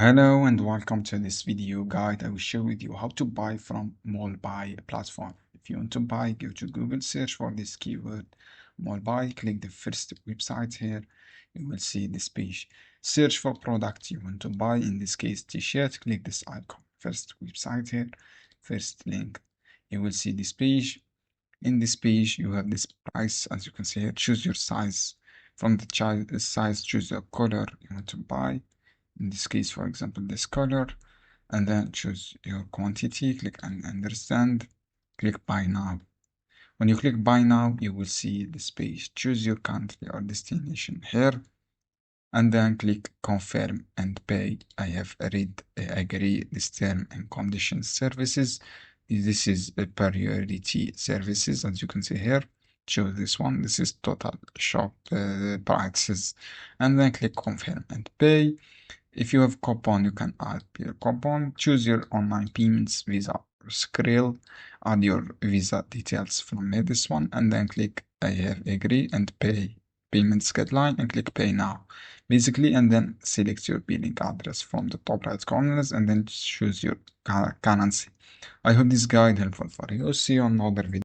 Hello and welcome to this video guide. I will share with you how to buy from MuleBuy platform. If you want to buy, go to Google, search for this keyword MuleBuy, click the first website here. You will see this page. Search for product you want to buy, in this case t-shirt, click this icon. First website here, first link. You will see this page. In this page you have this price, as you can see here. Choose your size. From the size, choose the color you want to buy. In this case, for example, this color, and then choose your quantity, click and understand, click buy now. When you click buy now, you will see this page. Choose your country or destination here, and then click confirm and pay. I have agree this term and conditions services. This is a priority services, as you can see here. Choose this one. This is total shop prices, and then click confirm and pay. If you have coupon, you can add your coupon. Choose your online payments, Visa or Skrill. Add your Visa details from this one, and then click I have agree and pay payments guideline, and click pay now. Basically, and then select your billing address from the top right corners, and then choose your currency. I hope this guide helpful for you. See you on another video.